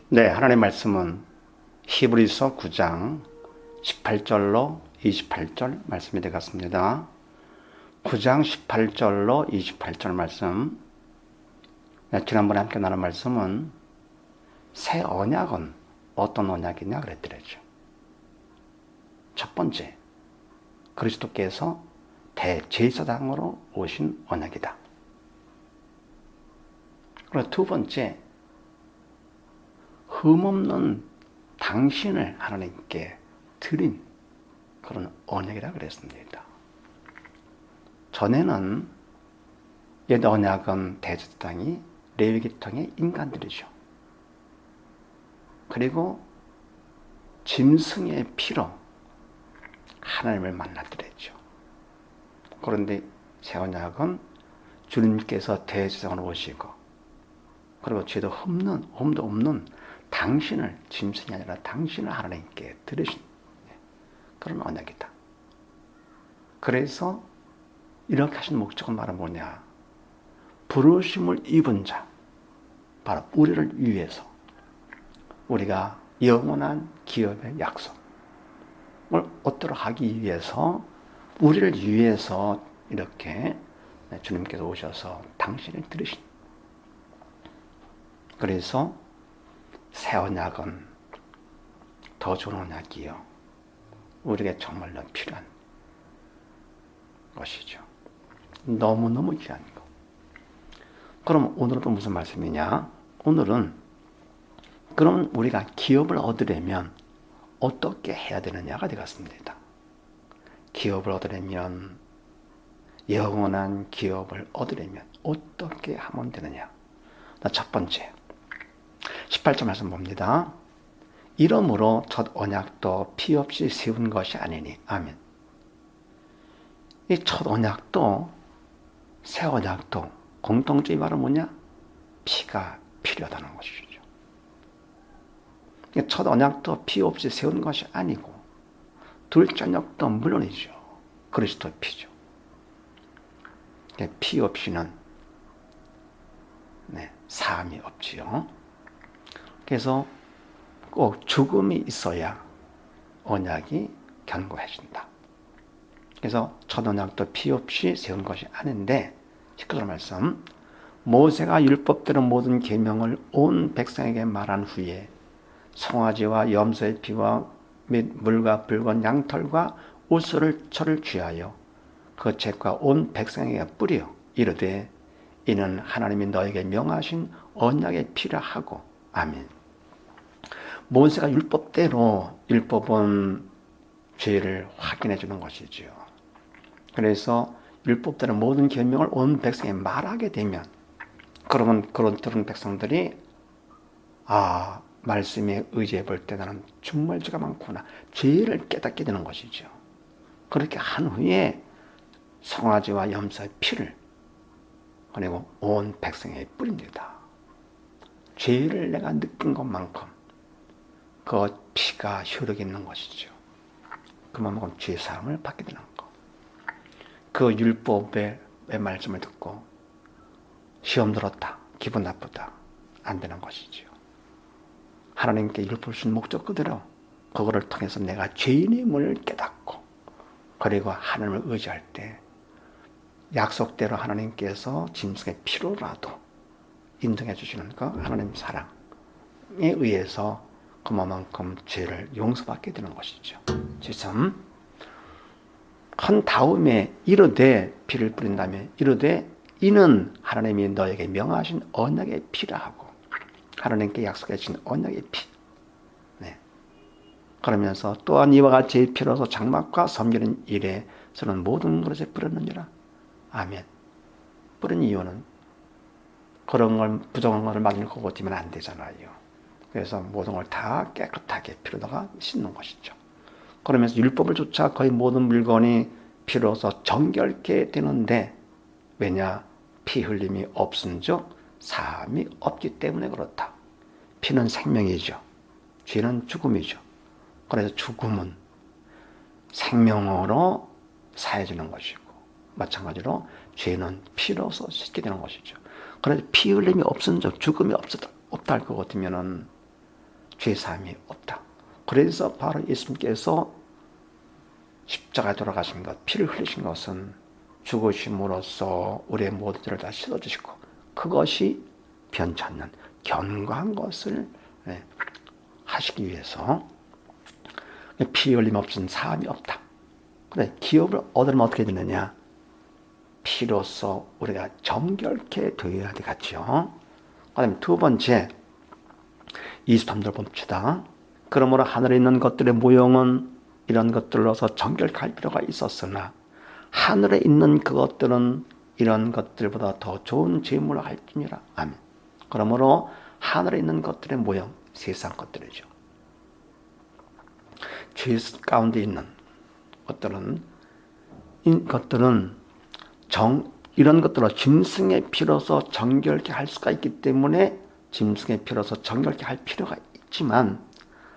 네, 하나님의 말씀은 히브리서 9장 18절로 28절 말씀이 되겠습니다. 9장 18절로 28절 말씀. 지난번에 함께 나눈 말씀은 새 언약은 어떤 언약이냐 그랬더랬죠. 첫 번째, 그리스도께서 대제사장으로 오신 언약이다. 그리고 두 번째, 흠없는 당신을 하나님께 드린 그런 언약이라 그랬습니다. 전에는 옛 언약은 대제사장이 레위기통의 인간들이죠. 그리고 짐승의 피로 하나님을 만나드렸죠. 그런데 새 언약은 주님께서 대제사장으로 오시고 그리고 죄도 없는 당신을, 짐승이 아니라 당신을 하나님께 드리신 그런 언약이다. 그래서 이렇게 하신 목적은 바로 뭐냐? 부르심을 입은 자, 바로 우리를 위해서 우리가 영원한 기업의 약속을 얻도록 하기 위해서 우리를 위해서 이렇게 주님께서 오셔서 당신을 들으신. 그래서 새 언약은 더 좋은 언약이요, 우리에게 정말로 필요한 것이죠. 너무너무 귀한 거. 그럼 오늘은 또 무슨 말씀이냐? 오늘은 그럼 우리가 기업을 얻으려면 어떻게 해야 되느냐가 되겠습니다. 기업을 얻으려면, 영원한 기업을 얻으려면 어떻게 하면 되느냐? 첫 번째, 18절 말씀 봅니다. 이러므로 첫 언약도 피 없이 세운 것이 아니니. 아멘. 이 첫 언약도 새 언약도 공통점이 바로 뭐냐? 피가 필요하다는 것이죠. 첫 언약도 피 없이 세운 것이 아니고 둘째 언약도 물론이죠. 그리스도의 피죠. 피 없이는 사함이 없지요. 그래서 꼭 죽음이 있어야 언약이 견고해진다. 그래서 첫 언약도 피 없이 세운 것이 아닌데, 19절 말씀, 모세가 율법대로 모든 계명을 온 백성에게 말한 후에 송아지와 염소의 피와 및 물과 붉은 양털과 옷을 철을 취하여 그 책과 온 백성에게 뿌려 이르되 이는 하나님이 너에게 명하신 언약의 피라 하고. 아멘. 모세가 율법대로, 율법은 죄를 확인해 주는 것이지요. 그래서 율법대로 모든 계명을 온 백성에 말하게 되면, 그러면 그런 들은 백성들이 말씀에 의지해 볼 때 나는 정말 죄가 많구나, 죄를 깨닫게 되는 것이죠. 그렇게 한 후에 송아지와 염소의 피를 그리고 온 백성에 뿌립니다. 죄를 내가 느낀 것만큼 그 피가 효력이 있는 것이죠. 그만큼 죄 사함을 받게 되는 것. 그 율법의 말씀을 듣고 시험 들었다, 기분 나쁘다, 안 되는 것이죠. 하나님께 율법을 준 목적 그대로 그거를 통해서 내가 죄인임을 깨닫고 그리고 하나님을 의지할 때 약속대로 하나님께서 짐승의 피로라도 인정해 주시는 그 하나님 사랑에 의해서 그만큼 죄를 용서받게 되는 것이죠. 13. 한 다음에 이르되, 피를 뿌린 다음에 이르되 이는 하나님이 너에게 명하신 언약의 피라 하고, 하나님께 약속해 주신 언약의 피. 그러면서 또한 이와 같이 피로서 장막과 섬기는 일에 서는 모든 것에 뿌렸느니라. 아멘. 뿌린 이유는 그런 걸, 부정한 것을 만들 거고 뛰면 안 되잖아요. 그래서 모든 걸 다 깨끗하게 피로다가 씻는 것이죠. 그러면서 율법을 쫓아 거의 모든 물건이 피로서 정결케 되는데, 왜냐? 피 흘림이 없은즉 사함이 없기 때문에 그렇다. 피는 생명이죠. 죄는 죽음이죠. 그래서 죽음은 생명으로 사해지는 것이고, 마찬가지로 죄는 피로서 씻게 되는 것이죠. 그래서 피 흘림이 없은즉 죽음이 없다 할 것 같으면은 죄사함이 없다. 그래서 바로 예수님께서 십자가에 돌아가신 것, 피를 흘리신 것은 죽으심으로써 우리의 모든 죄를 다 씻어주시고 그것이 변찮는 견고한 것을 하시기 위해서 피 흘림 없이는 사함이 없다. 그래, 기업을 얻으면 어떻게 되느냐? 피로써 우리가 정결케 되어야 되겠죠. 그 다음에 두 번째, 23절 봅시다. 그러므로 하늘에 있는 것들의 모형은 이런 것들로서 정결할 필요가 있었으나 하늘에 있는 그것들은 이런 것들보다 더 좋은 재물을 할지니라. 아멘. 그러므로 하늘에 있는 것들의 모형, 세상 것들이죠. 죄 가운데 있는 것들은 이런 것들로 짐승의 피로서 정결케 할 수가 있기 때문에 짐승의 피로서 정결케 할 필요가 있지만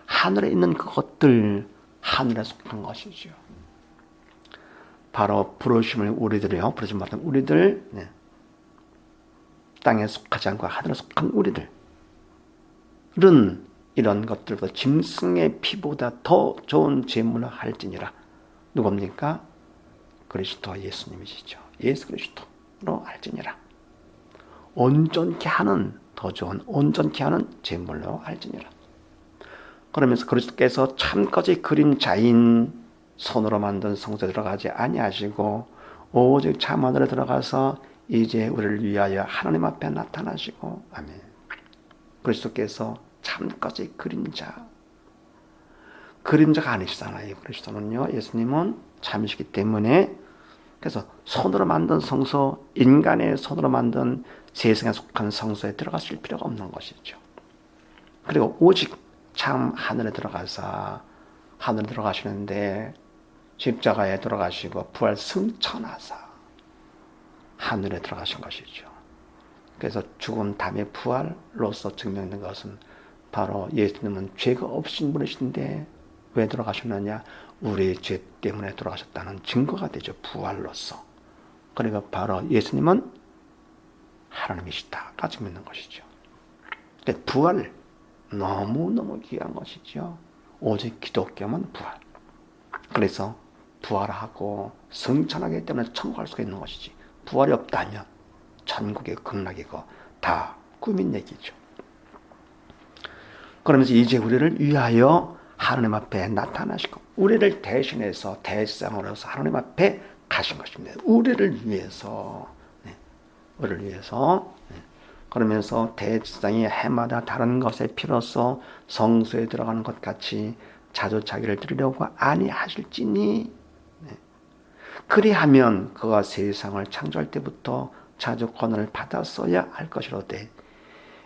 하늘에 있는 그것들, 하늘에 속한 것이죠. 바로 부르심을 우리들이요. 부르심 받은 우리들, 땅에 속하지 않고 하늘에 속한 우리들은 이런 것들보다 짐승의 피보다 더 좋은 제물을 할지니라. 누굽니까? 그리스도 예수님이시죠. 예수 그리스도로 할지니라. 온전케 하는, 더 좋은 온전케 하는 제물로 할지니라. 그러면서 그리스도께서 참거지 그림자인 손으로 만든 성소에 들어가지 아니하시고 오직 참 하늘에 들어가서 이제 우리를 위하여 하나님 앞에 나타나시고, 아멘. 그리스도께서 참거지 그림자가 아니시잖아요. 그리스도는요, 예수님은 참이시기 때문에. 그래서 손으로 만든 성소, 인간의 손으로 만든 세상에 속한 성소에 들어가실 필요가 없는 것이죠. 그리고 오직 참 하늘에 들어가시는데 십자가에 들어가시고 부활 승천하사 하늘에 들어가신 것이죠. 그래서 죽은 다음에 부활로서 증명된 것은 바로 예수님은 죄가 없으신 분이신데 왜 돌아가셨느냐? 우리의 죄 때문에 돌아가셨다는 증거가 되죠. 부활로서. 그러니까 바로 예수님은 하나님이시다가 증명된 것이죠. 부활 너무너무 귀한 것이죠. 오직 기독교만 부활. 그래서 부활하고 승천하기 때문에 천국 갈 수가 있는 것이지. 부활이 없다면 천국의 극락이고 다 꿈인 얘기죠. 그러면서 이제 우리를 위하여 하나님 앞에 나타나시고 우리를 대신해서 대상으로서 하나님 앞에 가신 것입니다. 우리를 위해서. 그러면서 대지상이 해마다 다른 것의 피로써 성소에 들어가는 것 같이 자주 자기를 드리려고 아니하실지니, 그리하면 그가 세상을 창조할 때부터 자주 권한을 받았어야 할 것이로되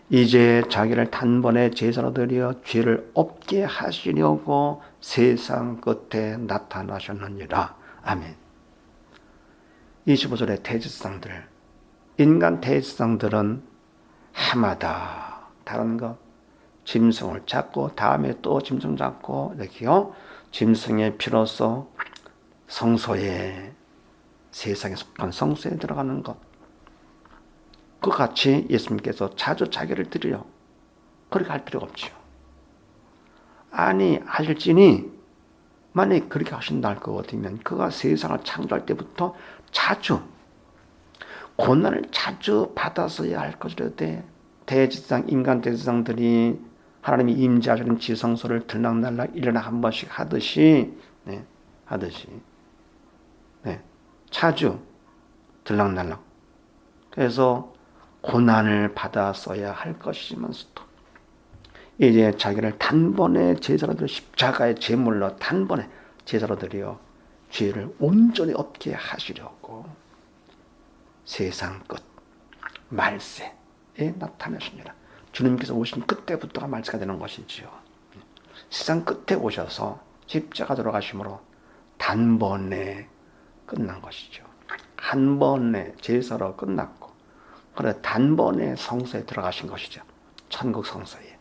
이제 자기를 단번에 제사로 드려 죄를 없게 하시려고 세상 끝에 나타나셨느니라. 아멘. 25절의 대지상들, 인간 대지상들은 해마다 다른 것, 짐승을 잡고 다음에 또 짐승 잡고 이렇게요. 짐승의 피로써 성소에, 세상에 속한 성소에 들어가는 것. 그같이 예수님께서 자주 자기를 드려 그렇게 할 필요가 없죠. 아니 하실지니 만약 그렇게 하신다 할 것 같으면 그가 세상을 창조할 때부터 자주 고난을 자주 받았어야 할 것이라되 대지상 인간 대지상들이 하나님이 임재하시는 지성소를 들락날락 1년에 한 번씩 하듯이 자주 들락날락 그래서 고난을 받았어야 할 것이면서도 이제 자기를 단번에 제사로 드려 십자가의 제물로 단번에 제사로 드려 죄를 온전히 없게 하시려고 세상 끝 말세에 나타나십니다. 주님께서 오신 그때부터가 말세가 되는 것이지요. 세상 끝에 오셔서 십자가 돌아가심으로 단번에 끝난 것이죠. 한 번에 제사로 끝났고 그래 단번에 성소에 들어가신 것이죠. 천국 성소에.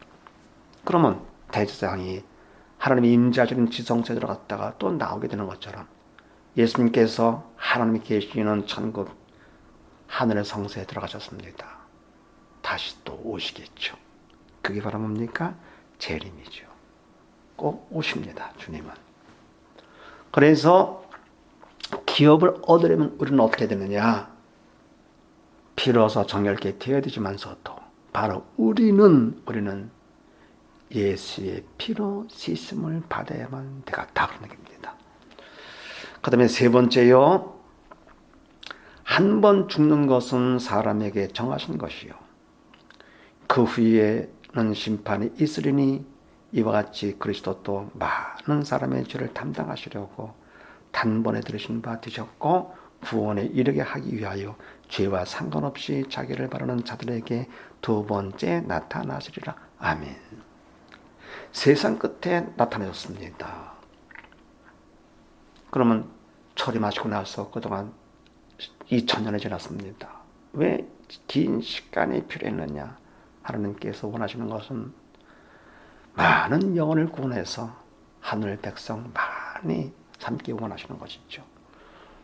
그러면 대제사장이 하나님이 임재하시는 지성소에 들어갔다가 또 나오게 되는 것처럼 예수님께서 하나님이 계시는 천국 하늘의 성소에 들어가셨습니다. 다시 또 오시겠죠. 그게 바로 뭡니까? 재림이죠. 꼭 오십니다, 주님은. 그래서 기업을 얻으려면 우리는 어떻게 되느냐? 비로소 정결케 되어야 되지만서도 바로 우리는 예수의 피로 씻음을 받아야만 되겠다 그런 얘기입니다. 그 다음에 세 번째요. 한 번 죽는 것은 사람에게 정하신 것이요. 그 후에는 심판이 있으리니 이와 같이 그리스도도 많은 사람의 죄를 담당하시려고 단번에 들으신 바 되셨고 구원에 이르게 하기 위하여 죄와 상관없이 자기를 바라는 자들에게 두 번째 나타나시리라. 아멘. 세상 끝에 나타나셨습니다. 그러면 초림하시고 나서 그동안 2000년이 지났습니다. 왜 긴 시간이 필요했느냐? 하나님께서 원하시는 것은 많은 영혼을 구원해서 하늘 백성 많이 삼기 원하시는 것이죠.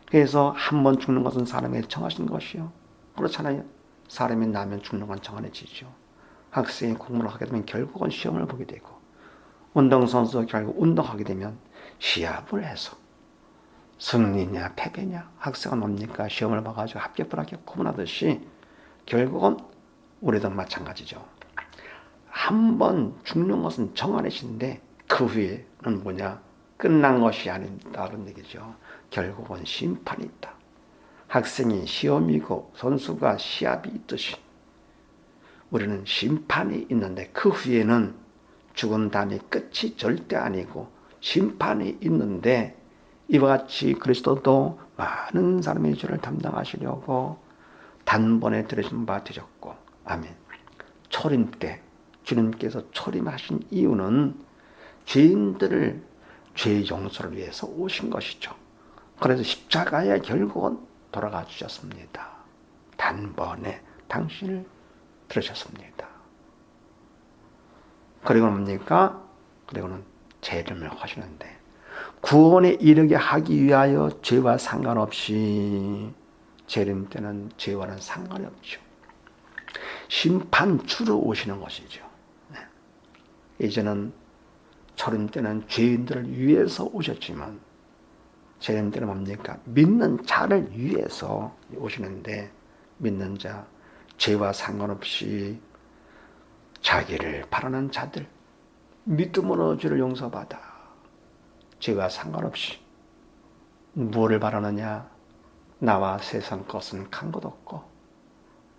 그래서 한 번 죽는 것은 사람에게 정하신 것이요. 그렇잖아요. 사람이 나면 죽는 건 정해지죠. 학생이 공부를 하게 되면 결국은 시험을 보게 되고, 운동선수가 결국 운동하게 되면 시합을 해서 승리냐 패배냐 학생은 뭡니까? 시험을 봐가지고 합격 불합격 구분하듯이 결국은 우리도 마찬가지죠. 한 번 죽는 것은 정하신데 그 후에는 뭐냐? 끝난 것이 아니다 그런 얘기죠. 결국은 심판이 있다. 학생이 시험이고 선수가 시합이 있듯이 우리는 심판이 있는데 그 후에는 죽은 다음에 끝이 절대 아니고 심판이 있는데 이와 같이 그리스도도 많은 사람의 죄를 담당하시려고 단번에 들으신 바 되셨고 아멘. 초림 때 주님께서 초림하신 이유는 죄인들을 죄 용서를 위해서 오신 것이죠. 그래서 십자가에 결국은 돌아가 주셨습니다. 단번에 당신을 들으셨습니다. 그리고 뭡니까? 그리고는 재림을 하시는데 구원에 이르게 하기 위하여 죄와 상관없이 재림 때는 죄와는 상관이 없죠. 심판주로 오시는 것이죠. 이제는 초림 때는 죄인들을 위해서 오셨지만 재림 때는 뭡니까? 믿는 자를 위해서 오시는데 믿는 자, 죄와 상관없이 자기를 바라는 자들, 믿음으로 죄를 용서받아 죄와 상관없이 무엇을 바라느냐? 나와 세상 것은 간 것 없고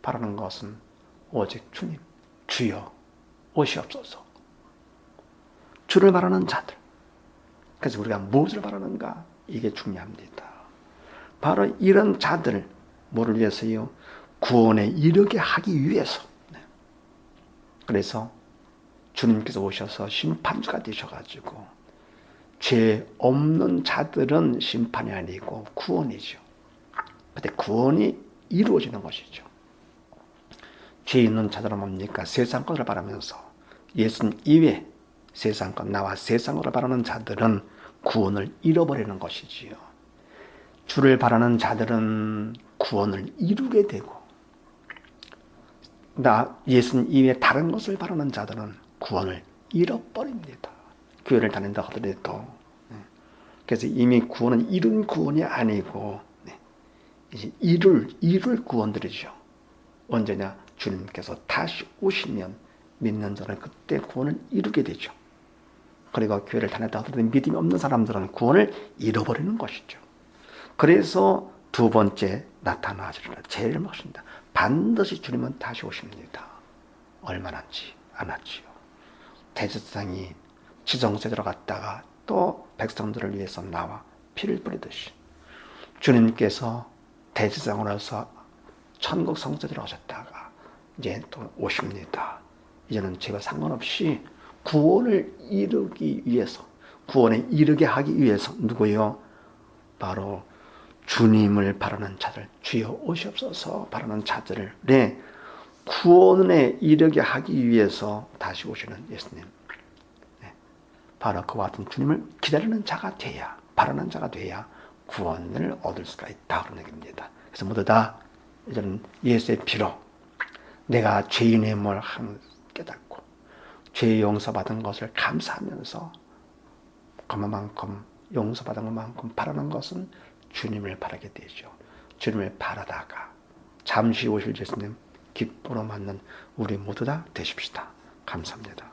바라는 것은 오직 주님, 주여 오시옵소서. 주를 바라는 자들. 그래서 우리가 무엇을 바라는가? 이게 중요합니다. 바로 이런 자들, 뭐를 위해서요? 구원에 이르게 하기 위해서. 그래서 주님께서 오셔서 심판주가 되셔가지고 죄 없는 자들은 심판이 아니고 구원이죠. 그때 구원이 이루어지는 것이죠. 죄 있는 자들은 뭡니까? 세상 것을 바라면서 예수님 이외 세상 것, 나와 세상으로 바라는 자들은 구원을 잃어버리는 것이지요. 주를 바라는 자들은 구원을 이루게 되고 예수님 이외에 다른 것을 바라는 자들은 구원을 잃어버립니다. 교회를 다닌다 하더라도. 그래서 이미 구원은 이룬 구원이 아니고 이제 이룰 구원들이죠. 언제냐? 주님께서 다시 오시면 믿는 자는 그때 구원을 이루게 되죠. 그리고 교회를 다녔다 하더라도 믿음이 없는 사람들은 구원을 잃어버리는 것이죠. 그래서 두 번째 나타나시리라. 제일 멋있습니다. 반드시 주님은 다시 오십니다. 얼마나지 않았지요. 대제사장이 지성소에 들어갔다가 또 백성들을 위해서 나와 피를 뿌리듯이 주님께서 대제사장으로서 천국 성소에 들어가셨다가 이제 또 오십니다. 이제는 죄와 상관없이 구원을 이루기 위해서, 구원에 이르게 하기 위해서 누구요? 바로 주님을 바라는 자들, 주여 오시옵소서 바라는 자들을 구원에 이르게 하기 위해서 다시 오시는 예수님. 바로 그와 같은 주님을 기다리는 자가 돼야, 바라는 자가 돼야 구원을 얻을 수가 있다 그런 얘기입니다. 그래서 모두 다 이제는 예수의 피로 내가 죄인의 몸을 깨닫고 죄 용서받은 것을 감사하면서 그만큼 용서받은 것만큼 바라는 것은 주님을 바라게 되죠. 주님을 바라다가 잠시 오실 예수님 기쁨으로 맞는 우리 모두 다 되십시다. 감사합니다.